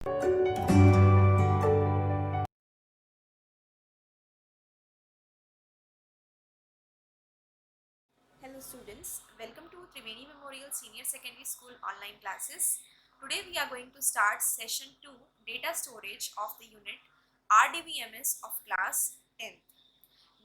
Hello students, welcome to Triveni Memorial Senior Secondary School online classes. Today we are going to start session 2 data storage of the unit RDBMS of class 10th.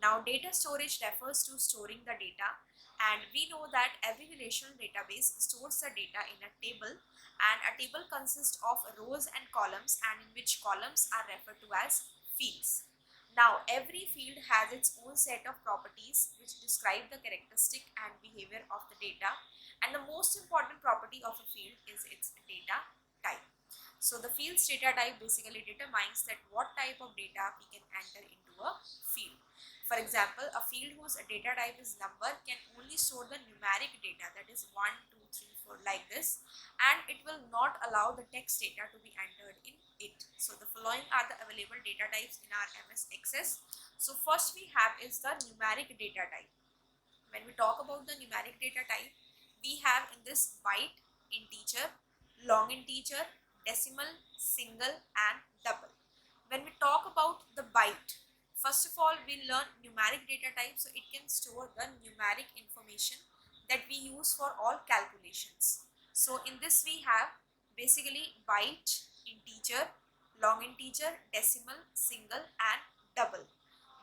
Now data storage refers to storing the data, and we know that every relational database stores the data in a table, and a table consists of rows and columns, and in which columns are referred to as fields. Now every field has its own set of properties which describe the characteristic and behavior of the data, and the most important property of a field is its data type. So the field's data type basically determines that what type of data we can enter into a field. For example, a field whose data type is number can only store the numeric data, that is 1, 2, 3, 4 like this, and it will not allow the text data to be entered in it. So the following are the available data types in our MS Access. So first we have is the numeric data type. When we talk about the numeric data type, we have in this byte, integer, long integer, decimal, single and double. When we talk about the byte, first of all we learn numeric data type, so it can store the numeric information that we use for all calculations. So in this we have basically byte, integer, long integer, decimal, single and double.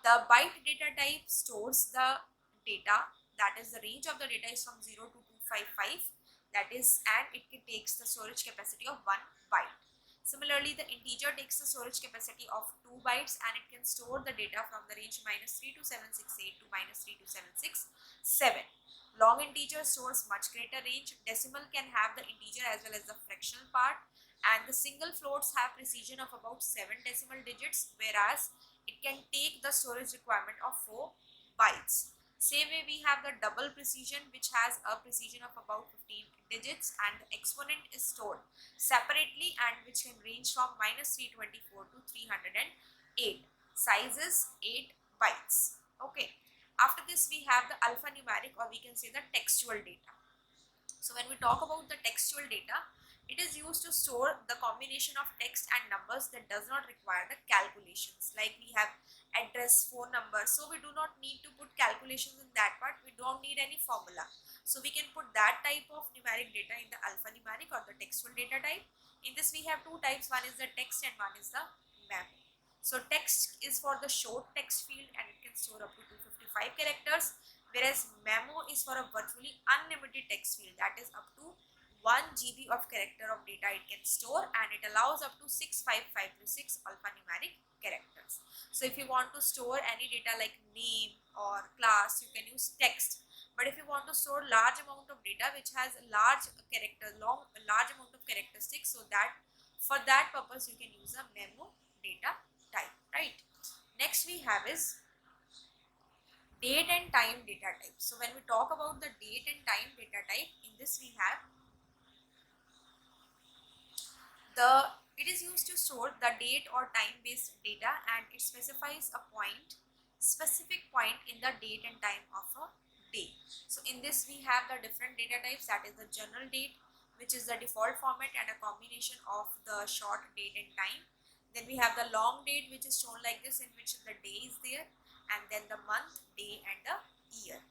The byte data type stores the data, that is the range of the data is from 0 to 255, that is, and it takes the storage capacity of 1 byte. Similarly, the integer takes the storage capacity of 2 bytes, and it can store the data from the range -32768 to -32767. Long integer stores much greater range. Decimal can have the integer as well as the fractional part, and the single floats have precision of about 7 decimal digits, whereas it can take the storage requirement of 4 bytes. Same way we have the double precision, which has a precision of about 15 digits, and the exponent is stored separately and which can range from -324 to 308. Size is 8 bytes. Okay. After this we have the alphanumeric, or we can say the textual data. So when we talk about the textual data, it is used to store the combination of text and numbers that does not require the calculations. Like we have address, phone number, so we do not need to put calculations in that part. We don't need any formula. So we can put that type of numeric data in the alphanumeric or the textual data type. In this we have two types, one is the text and one is the memo. So text is for the short text field, and it can store up to 255 characters, whereas memo is for a virtually unlimited text field, that is up to 1 GB of character of data it can store, and it allows up to 65526 alphanumeric characters. So if you want to store any data like name or class, you can use text. But if you want to store large amount of data which has a large large amount of characteristics, so that for that purpose you can use a memo data type, right? Next we have is date and time data type. So when we talk about the date and time data type, in this we have it is used to store the date or time based data, and it specifies a specific point in the date and time of a day. So in this we have the different data types, that is the general date, which is the default format and a combination of the short date and time. Then we have the long date, which is shown like this, in which the day is there, and then the month, day and the year.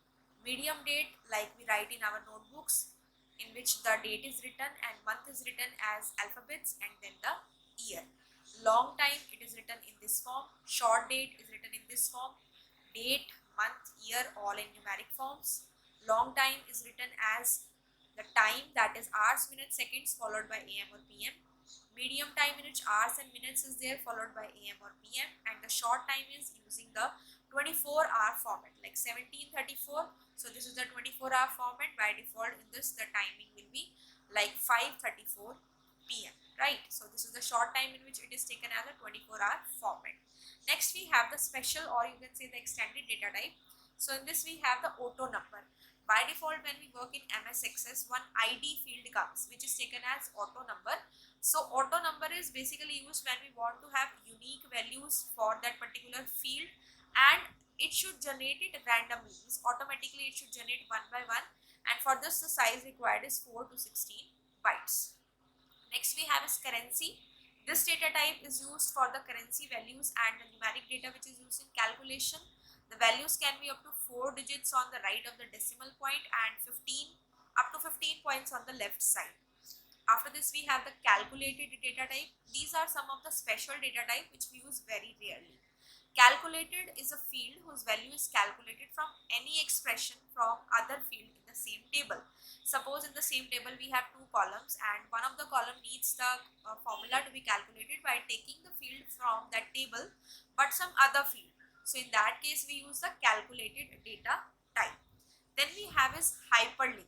Medium date, like we write in our notebooks, in which the date is written and month is written as alphabets, and then the year. Long time, it is written in this form. Short date is written in this form. Date, month, year, all in numeric forms. Long time is written as the time, that is hours, minutes, seconds, followed by AM or PM. Medium time, in which hours and minutes is there, followed by AM or PM. And the short time is using the 24-hour format, like 1734. So this is the 24-hour format. By default in this, the timing will be like 5:34 PM, right? So this is the short time in which it is taken as a 24-hour format. Next we have the special, or you can say the extended data type. So in this we have the auto number. By default, when we work in MS Access, one ID field comes which is taken as auto number. So auto number is basically used when we want to have unique values for that particular field, and it should generate it randomly. Means automatically it should generate one by one, and for this the size required is 4 to 16 bytes. Next we have is currency. This data type is used for the currency values and the numeric data which is used in calculation. The values can be up to 4 digits on the right of the decimal point and 15 up to 15 points on the left side. After this we have the calculated data type. These are some of the special data type which we use very rarely. Calculated is a field whose value is calculated from any expression from other field in the same table. Suppose in the same table we have two columns and one of the column needs the formula to be calculated by taking the field from that table but some other field. So in that case we use the calculated data type. Then we have is hyperlink.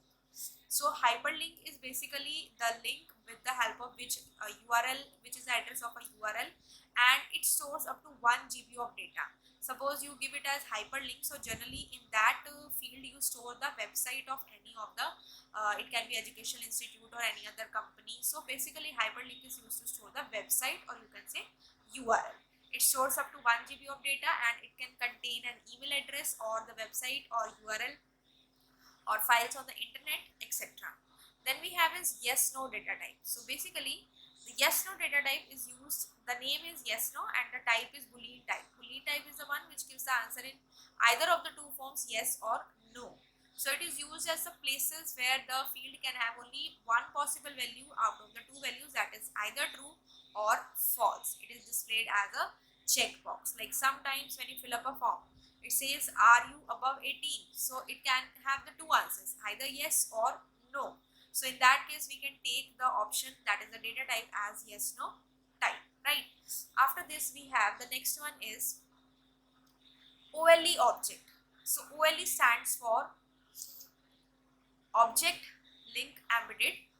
So hyperlink is basically the link with the help of which a URL, which is the address of a URL, and it stores up to 1 GB of data. Suppose you give it as hyperlink, so generally in that field you store the website of any of the, it can be educational institute or any other company. So basically hyperlink is used to store the website, or you can say URL. It stores up to 1 GB of data and it can contain an email address or the website or URL or files on the internet, etc. Then we have is yes no data type. So basically the yes no data type is used, the name is yes no and the type is boolean type. Boolean type is the one which gives the answer in either of the two forms, yes or no. So it is used as the places where the field can have only one possible value out of the two values, that is either true or false. It is displayed as a checkbox. Like sometimes when you fill up a form, it says are you above 18, so it can have the two answers, either yes or no. So in that case we can take the option, that is the data type, as yes no type, right? After this we have the next one is OLE object. So OLE stands for object link embedded.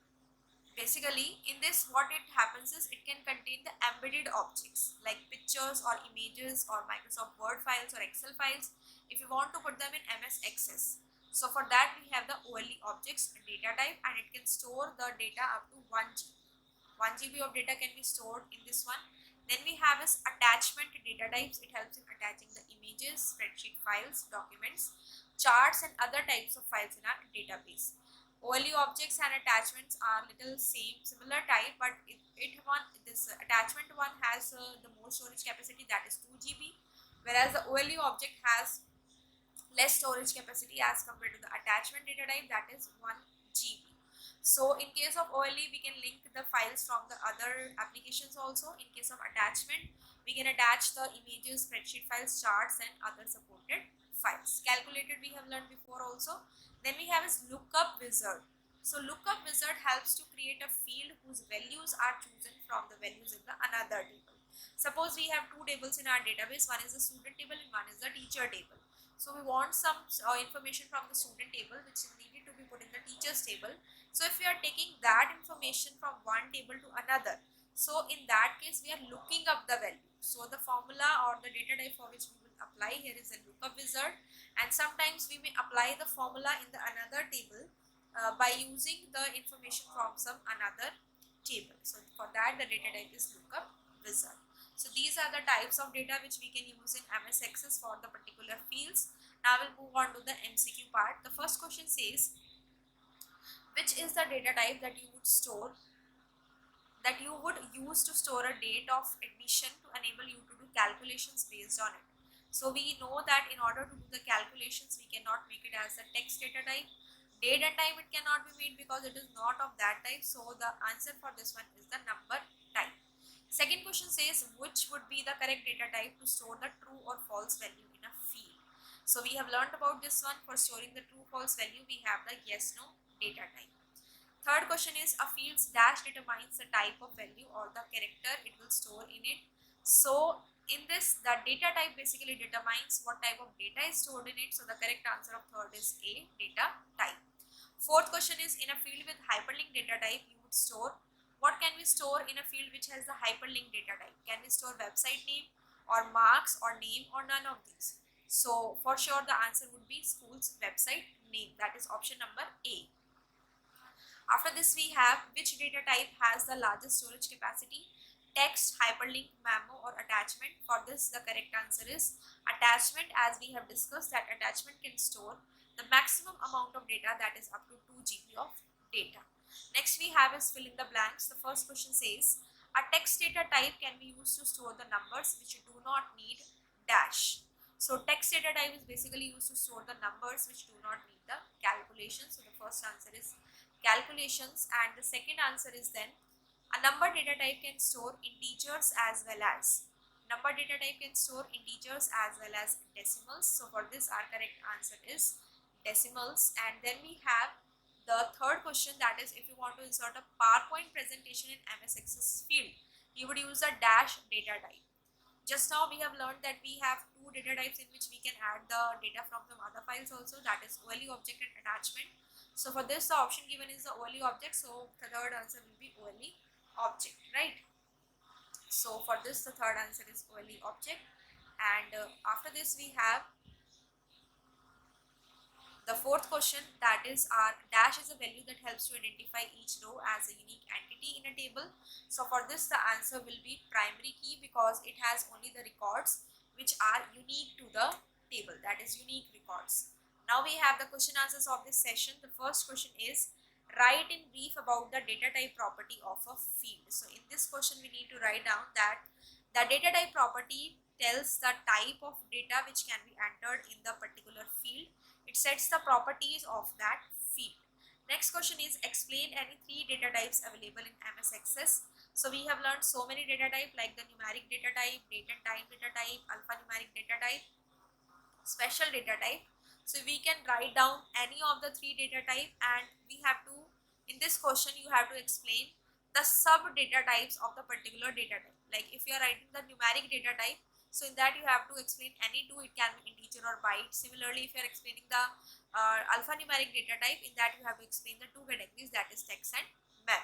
Basically in this what it happens is it can contain the embedded objects like pictures or images or Microsoft Word files or Excel files if you want to put them in MS Access. So for that we have the OLE objects data type and it can store the data up to 1 GB. 1 GB of data can be stored in this one. Then we have is attachment data types. It helps in attaching the images, spreadsheet files, documents, charts and other types of files in our database. OLE objects and attachments are little similar type, but this attachment one has the more storage capacity, that is 2 GB, whereas the OLE object has less storage capacity as compared to the attachment data type, that is 1 GB. So in case of OLE we can link the files from the other applications also. In case of attachment we can attach the images, spreadsheet files, charts and other supported files. Calculated we have learned before also. Then we have is lookup wizard. So lookup wizard helps to create a field whose values are chosen from the values in the another table. Suppose we have two tables in our database, one is the student table and one is the teacher table. So we want some information from the student table which is needed to be put in the teacher's table. So if we are taking that information from one table to another, so in that case we are looking up the value. So the formula or the data type for which we will apply here is a lookup wizard, and sometimes we may apply the formula in the another table by using the information from some another table. So for that the data type is lookup wizard. So these are the types of data which we can use in MS Access for the particular fields. Now we'll move on to the MCQ part. The first question says, which is the data type that you would use to store a date of admission to enable you to do calculations based on it. So we know that in order to do the calculations we cannot make it as a text data type. Date and time it cannot be made because it is not of that type. So the answer for this one is the number type. Second question says, which would be the correct data type to store the true or false value in a field. So we have learned about this one. For storing the true false value we have the yes no data type. Third question is, a field's dash determines the type of value or the character it will store in it. So in this the data type basically determines what type of data is stored in it. So the correct answer of third is A, data type. Fourth question is, in a field with hyperlink data type you would store, what can we store in a field which has the hyperlink data type? Can we store website name or marks or name or none of these? So for sure the answer would be school's website name, that is option number A. After this we have, which data type has the largest storage capacity? Text, hyperlink, memo or attachment. For this the correct answer is attachment, as we have discussed that attachment can store the maximum amount of data, that is up to 2 GB of data. Next we have is fill in the blanks. The first question says, A text data type can be used to store the numbers which do not need dash. So text data type is basically used to store the numbers which do not need the calculation. So the first answer is calculations, and the second answer is then a number data type can store integers as well as decimals. So for this our correct answer is decimals. And then we have the third question, that is if you want to insert a PowerPoint presentation in MS Access field, you would use a dash data type. Just now we have learned that we have two data types in which we can add the data from some other files also, that is OLE object and attachment. So for this the option given is the OLE object, so the third answer will be OLE object, right? So for this the third answer is OLE object. And after this we have the fourth question, that is our dash is a value that helps to identify each row as a unique entity in a table. So for this the answer will be primary key, because it has only the records which are unique to the table, that is unique records. Now we have the question answers of this session. The first question is write in brief about the data type property of a field. So in this question we need to write down that the data type property tells the type of data which can be entered in the particular field. It sets the properties of that field. Next question is explain any three data types available in MS Access. So we have learned so many data type like the numeric data type, date and time data type, alphanumeric data type, special data type. So we can write down any of the three data type, and we have to, in this question you have to explain the sub data types of the particular data type. Like if you are writing the numeric data type, so in that you have to explain any two, it can be integer or byte. Similarly, if you are explaining the alphanumeric data type, in that you have to explain the two categories, that is text and mem.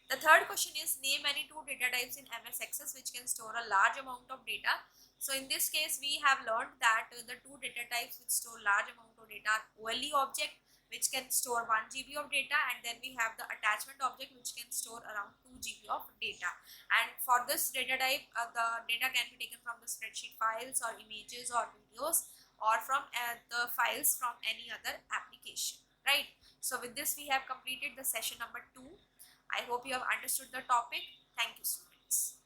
The third question is name any two data types in MS Access which can store a large amount of data. So in this case we have learned that the two data types which store large amount of data are OLE object which can store 1 GB of data, and then we have the attachment object which can store around 2 GB of data. And for this data type the data can be taken from the spreadsheet files or images or videos, or from the files from any other application, right? So with this we have completed the session number 2. I hope you have understood the topic. Thank you, students.